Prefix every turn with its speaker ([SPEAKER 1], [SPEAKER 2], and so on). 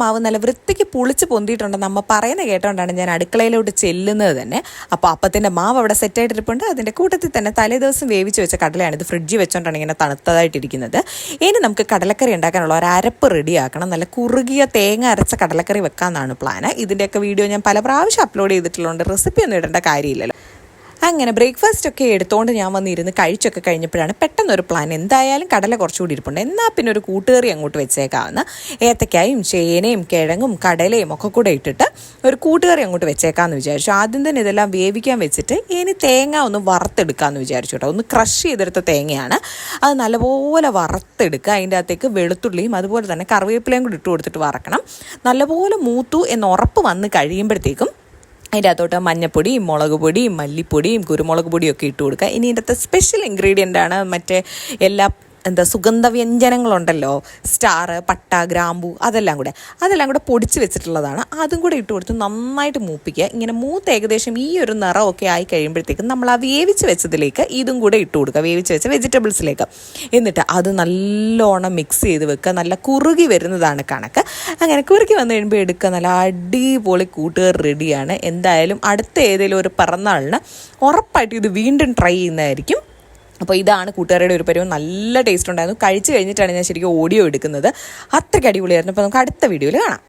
[SPEAKER 1] മാവ് നല്ല വൃത്തിക്ക് പുളിച്ച് പൊന്തിയിട്ടുണ്ടെന്ന് അമ്മ പറയുന്നത് കേട്ടോണ്ടാണ് ഞാൻ അടുക്കളയിലോട്ട് ചെല്ലുന്നത് തന്നെ. അപ്പോൾ അപ്പത്തിൻ്റെ മാവ് അവിടെ സെറ്റായിട്ടിരിപ്പുണ്ട്. അതിൻ്റെ കൂട്ടത്തിൽ തന്നെ തലേദിവസം വേവിച്ച് വെച്ച കടലയാണ്. ഇത് ഫ്രിഡ്ജിൽ വെച്ചോണ്ടാണ് ഇങ്ങനെ തണുത്തതായിട്ടിരിക്കുന്നത്. ഇനി നമുക്ക് കടലക്കറി ഉണ്ടാക്കാനുള്ള ഒരു അരപ്പ് റെഡിയാക്കണം. നല്ല കുറുകിയ തേങ്ങ അരച്ച കടലക്കറി വെക്കാമെന്നാണ് പ്ലാന്. ഇതിൻ്റെയൊക്കെ വീഡിയോ ഞാൻ പല പ്രാവശ്യം അപ്ലോഡ് ചെയ്തിട്ടുള്ളതുകൊണ്ട് റെസിപ്പി ഒന്നും ഇടേണ്ട കാര്യമില്ലല്ലോ. അങ്ങനെ ബ്രേക്ക്ഫാസ്റ്റ് ഒക്കെ എടുത്തുകൊണ്ട് ഞാൻ വന്നിരുന്ന് കഴിച്ചൊക്കെ കഴിഞ്ഞപ്പോഴാണ് പെട്ടെന്നൊരു പ്ലാൻ. എന്തായാലും കടല കുറച്ചുകൂടി ഇരിപ്പുണ്ട്, എന്നാൽ പിന്നെ ഒരു കൂട്ടുകറി അങ്ങോട്ട് വെച്ചേക്കാമെന്ന്. ഏത്തക്കായും ചേനയും കിഴങ്ങും കടലയും ഒക്കെ കൂടെ ഇട്ടിട്ട് ഒരു കൂട്ടുകറി അങ്ങോട്ട് വെച്ചേക്കാമെന്ന് വിചാരിച്ചു. ആദ്യം തന്നെ ഇതെല്ലാം വേവിക്കാൻ വെച്ചിട്ട് ഇനി തേങ്ങ ഒന്ന് വറുത്തെടുക്കാമെന്ന് വിചാരിച്ചു കേട്ടോ. ഒന്ന് ക്രഷ് ചെയ്തെടുത്ത തേങ്ങയാണ്, അത് നല്ലപോലെ വറുത്തെടുക്കുക. അതിൻ്റെ അകത്തേക്ക് വെളുത്തുള്ളിയും അതുപോലെ തന്നെ കറിവേപ്പിലയും കൂടി ഇട്ട് കൊടുത്തിട്ട് വറക്കണം. നല്ലപോലെ മൂത്തു എന്ന് ഉറപ്പ് വന്ന് കഴിയുമ്പോഴത്തേക്കും അതിൻ്റെ അകത്തോട്ട് മഞ്ഞപ്പൊടിയും മുളക് പൊടിയും മല്ലിപ്പൊടിയും കുരുമുളക് പൊടിയും ഒക്കെ ഇട്ട് കൊടുക്കുക. ഇനി ഇതിൻ്റെ അകത്ത് സ്പെഷ്യൽ ഇൻഗ്രീഡിയൻ്റാണ് മറ്റേ എല്ലാ സുഗന്ധ വ്യഞ്ജനങ്ങളുണ്ടല്ലോ, സ്റ്റാർ, പട്ട, ഗ്രാമ്പൂ, അതെല്ലാം കൂടെ പൊടിച്ച് വെച്ചിട്ടുള്ളതാണ്. അതും കൂടെ ഇട്ട് കൊടുത്ത് നന്നായിട്ട് മൂപ്പിക്കുക. ഇങ്ങനെ മൂത്ത് ഏകദേശം ഈ ഒരു നിറമൊക്കെ ആയി കഴിയുമ്പോഴത്തേക്കും നമ്മൾ ആ വേവിച്ച് വെച്ചതിലേക്ക് ഇതും കൂടെ ഇട്ട് കൊടുക്കുക, വേവിച്ച് വെച്ച വെജിറ്റബിൾസിലേക്ക്. എന്നിട്ട് അത് നല്ലോണം മിക്സ് ചെയ്ത് വെക്കുക. നല്ല കുറുകി വരുന്നതാണ് കണക്ക്. അങ്ങനെ കുറുകി വന്നു കഴിയുമ്പോൾ എടുക്കുക. നല്ല അടിപൊളി കൂട്ടുകറി റെഡിയാണ്. എന്തായാലും അടുത്ത ഏതെങ്കിലും ഒരു പിറന്നാളിന് ഉറപ്പായിട്ട് ഇത് വീണ്ടും ട്രൈ ചെയ്യുന്നതായിരിക്കും. അപ്പോൾ ഇതാണ് കൂട്ടുകാരുടെ ഒരു പരിവം. നല്ല ടേസ്റ്റ് ഉണ്ടായിരുന്നു. കഴിച്ച് കഴിഞ്ഞിട്ടാണ് ഞാൻ ശരിക്കും ഓഡിയോ എടുക്കുന്നത്. അത്രയ്ക്ക് അടിപൊളിയായിരുന്നു. അപ്പോൾ നമുക്ക് അടുത്ത വീഡിയോയിൽ കാണാം.